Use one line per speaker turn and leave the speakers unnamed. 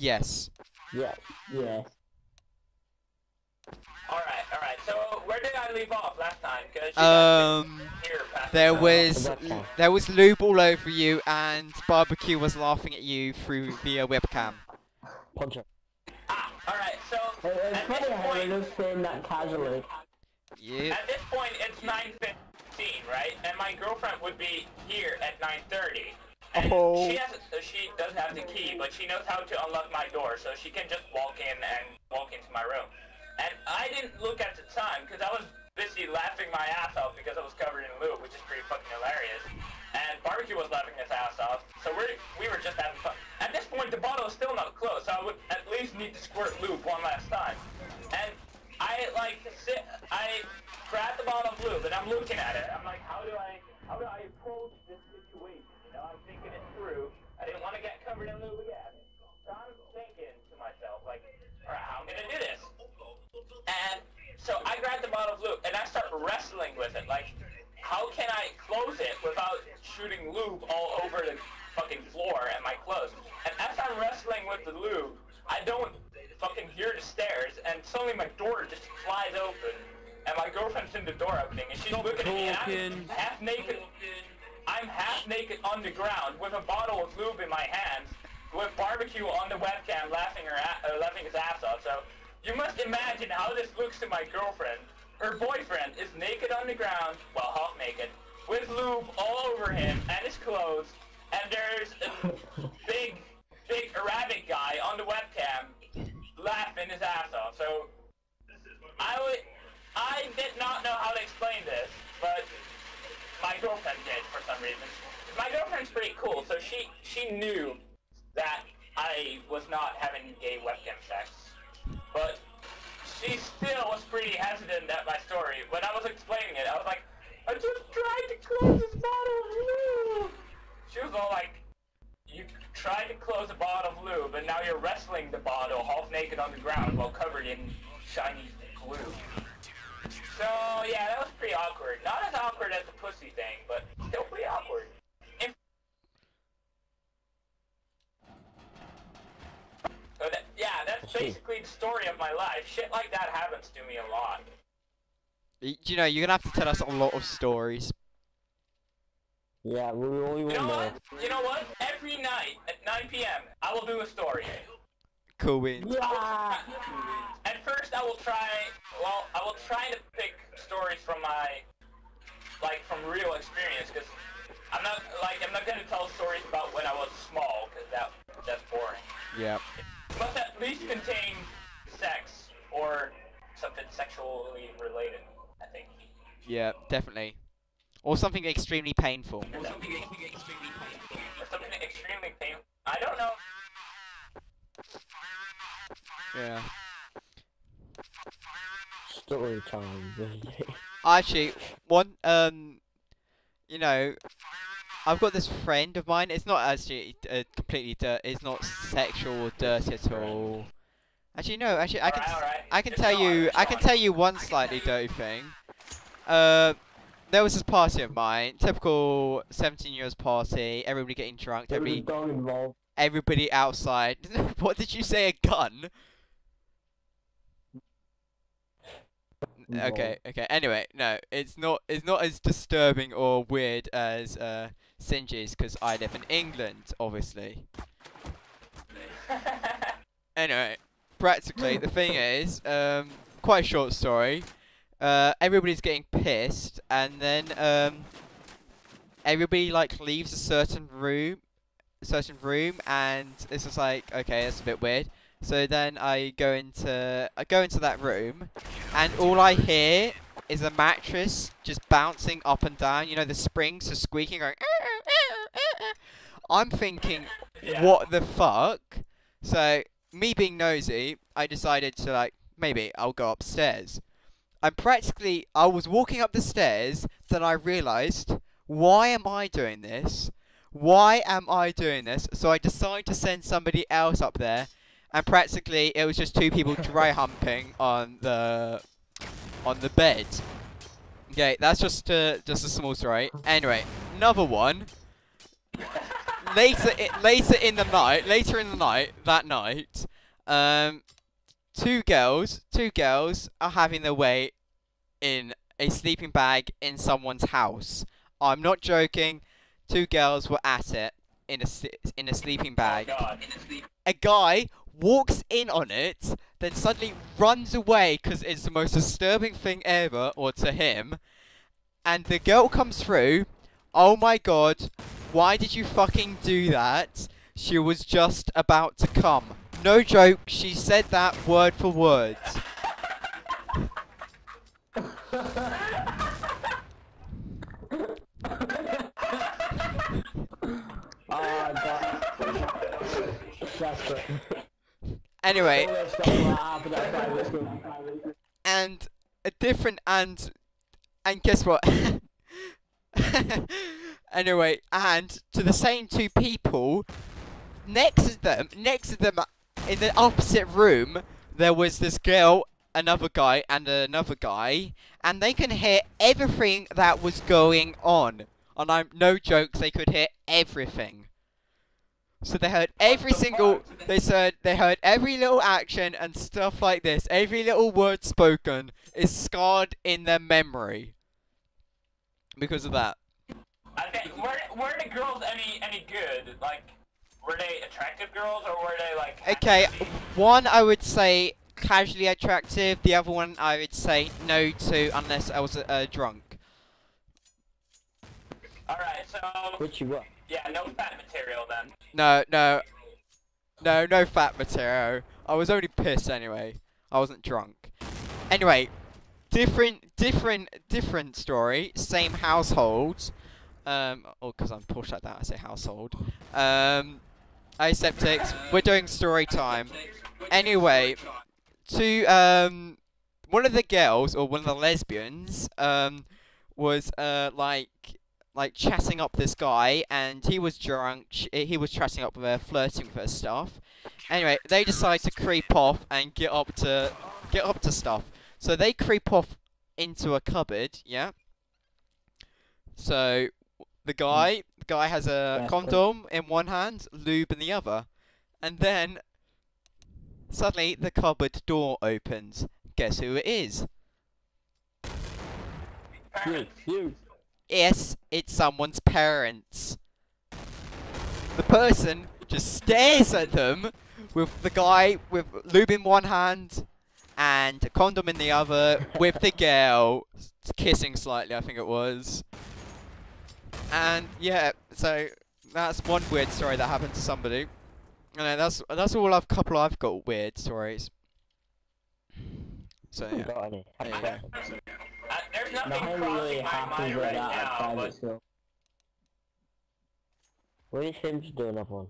Yes.
Yeah, yeah.
Alright, so where did I leave off last time? Cause you guys didn't hear past
There
the-
was
webcam.
there was lube all over you, and barbecue was laughing at you through via webcam.
Puncher.
Alright, so
It's
at
funny
this
how
point,
you're just saying that casually.
Yeah.
at this point it's 9:15, right? And my girlfriend would be here at 9:30. And
Oh.
she does have the key, but she knows how to unlock my door, so she can just walk in and walk into my room. And I didn't look at the time because I was busy laughing my ass off because I was covered in lube, which is pretty fucking hilarious. And barbecue was laughing his ass off, so we were just having fun. At this point, the bottle is still not closed, so I would at least need to squirt lube one last time. And I grab the bottle of lube and I'm looking at it. I'm like, how do I approach this situation? You know, I'm thinking it through. I didn't want to get covered in lube again. So I'm thinking to myself, like, alright, how am I gonna do this? And so I grab the bottle of lube and I start wrestling with it. Like, how can I close it without shooting lube all over the fucking floor and my clothes? And as I'm wrestling with the lube, I don't fucking hear the stairs, and suddenly my door just flies open, and my girlfriend's in the door opening, and she's looking at me, and I'm half naked. I'm half naked on the ground with a bottle of lube in my hands, with barbecue on the webcam laughing his ass off. So you must imagine how this looks to my girlfriend. Her boyfriend is naked on the ground, well, half naked, with lube all over him and his clothes, and there's a big Arabic guy on the webcam laughing his ass off. So I did not know how to explain this, but my girlfriend did for some reason. My girlfriend's pretty cool, so she knew that I was not having gay webcam sex, but she still was pretty hesitant at my story. When I was explaining it, I was like, I just tried to close this bottle of lube. She was all like, you tried to close a bottle of lube, and now you're wrestling the bottle half naked on the ground while covered in shiny glue. So, yeah, that was pretty awkward. Not as awkward as the pussy thing, but still pretty awkward. So that's basically the story of my life. Shit like that happens to me a lot.
You know, you're gonna have to tell us a lot of stories.
Yeah, we only want to know.
You know what? Every night at 9 p.m. I will do a story.
Cool wins.
Yeah!
At first I will try to pick stories from from real experience, because I'm not gonna tell stories about when I was small, because that's boring.
Yeah.
It must at least contain sex or something sexually related, I think.
Yeah, definitely. Or something extremely painful.
Or something extremely painful. I don't know.
Yeah.
Story time, baby.
Actually, you know, I've got this friend of mine. It's not actually completely it's not sexual or dirty at all. Actually, no. Actually, I can tell you one slightly dirty thing. There was this party of mine, typical 17-year-olds party. Everybody getting drunk. Everybody outside. What did you say? A gun? Okay. Anyway, no, it's not as disturbing or weird as Sinji's, because I live in England, obviously. Anyway, practically the thing is, quite a short story. Everybody's getting pissed, and then everybody like leaves a certain room, and it's just like, okay, that's a bit weird. So then I go into that room, and all I hear is a mattress just bouncing up and down. You know, the springs are squeaking, going. I'm thinking, what the fuck? So me being nosy, I decided to like, maybe I'll go upstairs. I was walking up the stairs, then I realized, why am I doing this? Why am I doing this? So I decided to send somebody else up there, and practically it was just two people dry humping on the bed. Okay, that's just a small story. Anyway, another one. later in the night, that night, two girls are having their way in a sleeping bag in someone's house. I'm not joking. Two girls were at it in a sleeping bag.
Oh God.
A guy walks in on it, then suddenly runs away because it's the most disturbing thing ever, or to him. And the girl comes through. Oh my God, why did you fucking do that? She was just about to come. No joke, she said that word for word.
Oh, God. That's it.
Anyway,
Let's talk about what happened outside this room.
and a different and guess what? Anyway, and to the same two people next to them in the opposite room, there was this girl, another guy, and another guy, and they can hear everything that was going on. And I'm no jokes, they could hear everything. So they heard every single, they heard every little action and stuff like this. Every little word spoken is scarred in their memory because of that.
I think were the girls any good? Like, were they attractive girls or were they like?
Okay, one I would say casually attractive. The other one I would say no to unless I was drunk.
All right, so
What you got?
yeah, no fat material then.
No fat material. I was only pissed anyway. I wasn't drunk. Anyway, different story. Same household. Because I'm Porsche like that, I say household. Aseptics. We're doing story time. Anyway, one of the girls or one of the lesbians was like chatting up this guy, and he was drunk. He was chatting up with her, flirting with her stuff. Anyway, they decide to creep off and get up to stuff. So they creep off into a cupboard, yeah. So the guy has a condom in one hand, lube in the other, and then suddenly the cupboard door opens. Guess who it is?
You.
Yes, it's someone's parents. The person just stares at them with the guy with lube in one hand and a condom in the other, with the girl kissing slightly, I think it was. And yeah, so that's one weird story that happened to somebody. And that's all I've got weird stories. So
You
yeah.
got any?
There you go.
There's nothing
Nothing really
crossing my
happens
mind
like
right
that at
now,
private
but
school. What is him doing up on?